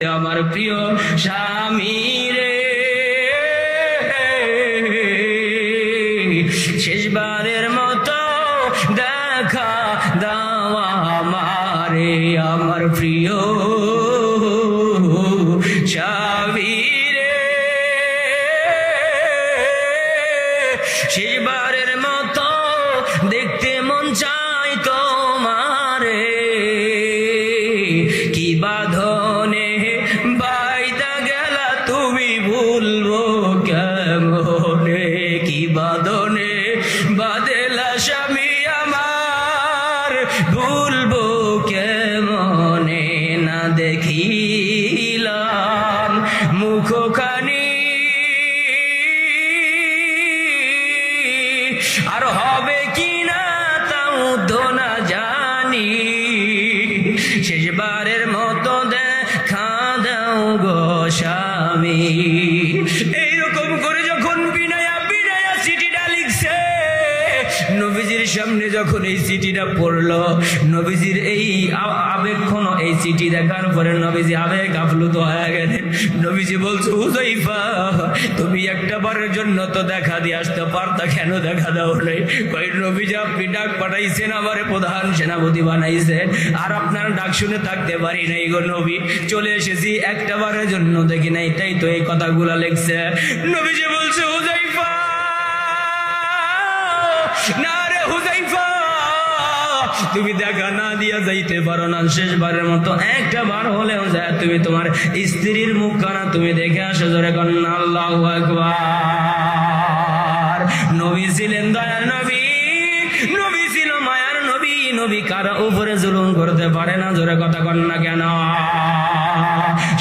আমার প্রিয় স্বামী রে, শেষবারের মতো দেখা দাও আমারে, আমার প্রিয় স্বামী রে, শেষবারের মতো দেখতে মন চাই তোমারে, কি বাঁধনে বাইদা গেলা তুমি ভুলবো কেমনে, কি বাঁধনে বাঁধেলা স্বামী আমার ভুলবো কেমনে, না দেখিলাম মুখখানি আর হবে কি না তাও তো না জানি, শেষবারের মতো দেখা দাও গো স্বামী। এইরকম করে যখন বিনয়া চিঠিটা লিখছে, নবীজির সামনে যখন এই চিঠিটা পড়লো, নবীজির এই আবেগক্ষণ এই চিঠি দেখার পরে নবীজি আবেগ আপ্লুত হয়ে গেলেন। নবীজি বলছে, হুযায়ফা তুমি একটা বারের জন্য তো দেখা দিয়ে আসতে পারতা, কেন দেখা দাও নাই? কই নবীজি আপনি ডাক পাঠাইছেন, আমারে প্রধান সেনাপতি বানাইছেন, আর আপনার ডাক শুনে থাকতে পারি নাই গো নবী, চলে এসেছি, একটা বারের জন্য দেখি নাই, তাই তো এই কথাগুলা লিখছে। নবীজি বলছে, হুযায়ফা না রে হুযায়ফা, তুমি দেখা না দিয়া যাইতে পারো না, শেষবারের মতো একটা বার হলেও যায় তুমি তোমার স্ত্রীর মুখখানা তুমি দেখে আসো, জোরে কন্যা আল্লাহু আকবার। নবী ছিলেন দয়ার নবী, নবী ছিল মায়ার নবী, নবী কারো উপরে জুলুম করতে পারে না, জোরে কথা কন্যা কেন?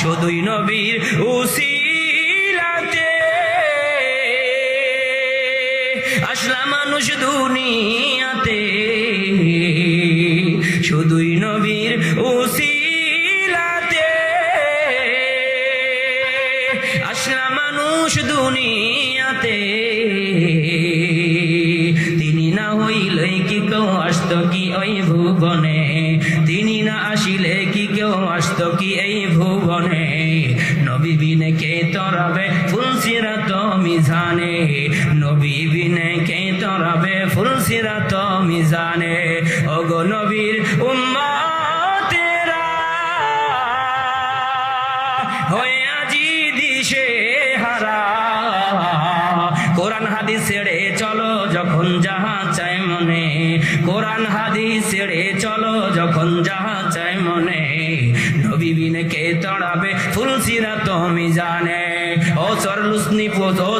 শুধুই নবীর উসিলাতে আসলা মানুষ দুনিয়াতে, শুধুই নবীর উসিলাতে আসলা মানুষ দুনিয়াতে, তিনি না হইলে কি কেউ আসতো কি ওই ভুবনে, তিনি না আসিলে কি কেউ আসতো কি এই ভুবনে, নবী বিনে কে তরাবে ফুলসিরাত মিজানে, নবী বিনে কে তরাবে ফুলসিরাত মিজানে, ওগো নবীর উম্মতেরা হয়ে আজি দিশে হারা, কোরআন হাদিস ছেড়ে চলো যখন যাহা চাই মনে, কোরআন হাদিস ছেড়ে চলো যখন যাহা চাই মনে, নবী বিনে কে তড়াবে ফুলসিরাত মিজানে। ও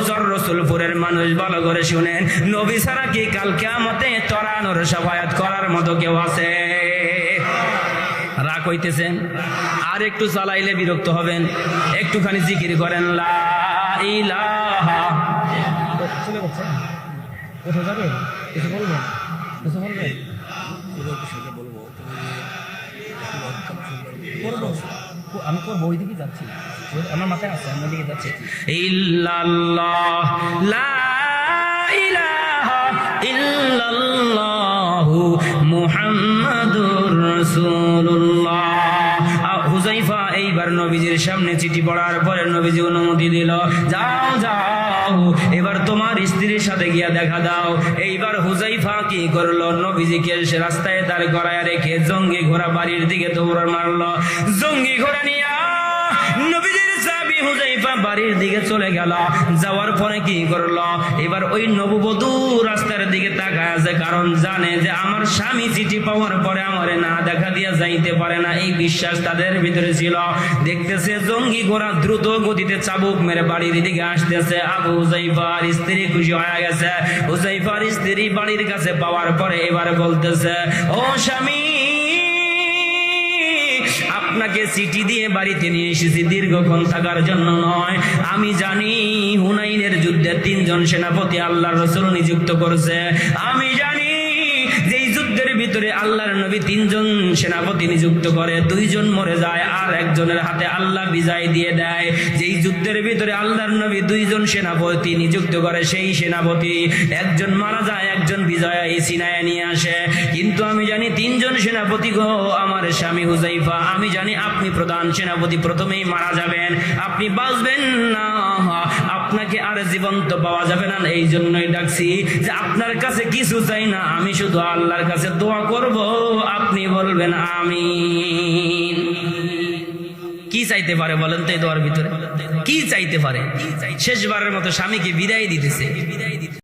চর রসুলপুরের মানুষ ভালো করে শুনেন, নবী ছাড়া কি কাল কিয়ামতে তরানোর শাফায়াত করার মতো কেউ আছে? রাগ হইতেছেন? আর একটু চালাইলে বিরক্ত হবেন, একটুখানি জিকির করেন লা ইলাহা। কোথায় যাবেন? কিছু বলবেন? কিছু বলবেন? আমি করবো, ওই দিকে যাচ্ছি, আমার মাথায় আছে, আমি ওইদিকে যাচ্ছি। ইল্লাল্লাহ লা ইলাহা ইল্লাল্লাহু মুহাম্মাদুর রাসূলুল্লাহ। হুযায়ফা এইবার নবীজির সামনে চিঠি পড়ার পরে নবীজি অনুমতি দিল, যাও যাও এবার তোমার স্ত্রীর সাথে গিয়া দেখা দাও। এইবার হুযায়ফা কি করলো, নবীজিকে রাস্তায় দাঁড় করায় রেখে জঙ্গি ঘোড়া বাড়ির দিকে দৌড় মারলো। জঙ্গি ঘোড়া নিয়ে নবীজির সাহাবী হুযায়ফা বাড়ির দিকে চলে গেল। যাওয়ার পরে কি করলো, এবার ওই নববধূ রাস্তার দিকে তাকায় আছে, কারণ জানে যে আমার স্বামী চিঠি পাওয়ার পরে আমারে না দেখা দিয়া যাইতে পারে না, এই বিশ্বাস তাদের ভিতরে ছিল। দেখতেছে জঙ্গি ঘোড়া দ্রুত গতিতে চাবুক মেরে বাড়ির দিকে আসতেছে। আবু হুযায়ফার স্ত্রী খুশি হয়ে গেছে। হুযায়ফার স্ত্রী বাড়ির কাছে পাওয়ার পরে এবার বলতেছে, ও স্বামী, আপনাকে চিঠি দিয়ে বাড়িতে নিয়ে এসেছি দীর্ঘক্ষণ থাকার জন্য নয়। আমি জানি হুনাইনের যুদ্ধে 3 জন সেনাপতি আল্লাহর রাসূল নিযুক্ত করেছে। আমি জানি যে এই যুদ্ধের ভিতরে আল্লাহর নবী 3 জন সেনাপতি নিযুক্ত করে, 2 জন মরে যায় আর একজনের হাতে আল্লাহ বিজয় দিয়ে দেয়। যেই যুদ্ধের ভিতরে আল্লাহর নবী 2 জন সেনাপতি নিযুক্ত করে, সেই সেনাপতি একজন মারা যায়, একজন বিজয় ছিনায় নিয়ে আসে। কিন্তু আমি জানি 3 জন সেনাপতি গো আমার স্বামী হুযায়ফা, আমি জানি আপনি প্রধান সেনাপতি প্রথমেই মারা যাবেন, আপনি বাঁচবেন না, আপনাকে আর জীবন্ত পাওয়া যাবে না। এই জন্যই ডাকছি যে আপনার কাছে কিছু চাই না, আমি শুধু আল্লাহর কাছে দোয়া করব, আপনি বলবেন আমিন। কি চাইতে পারে বলেন তো এই দোয়ার ভিতরে? কি চাইতে পারে? শেষবারের মতো স্বামীকে বিদায় দিতেছে।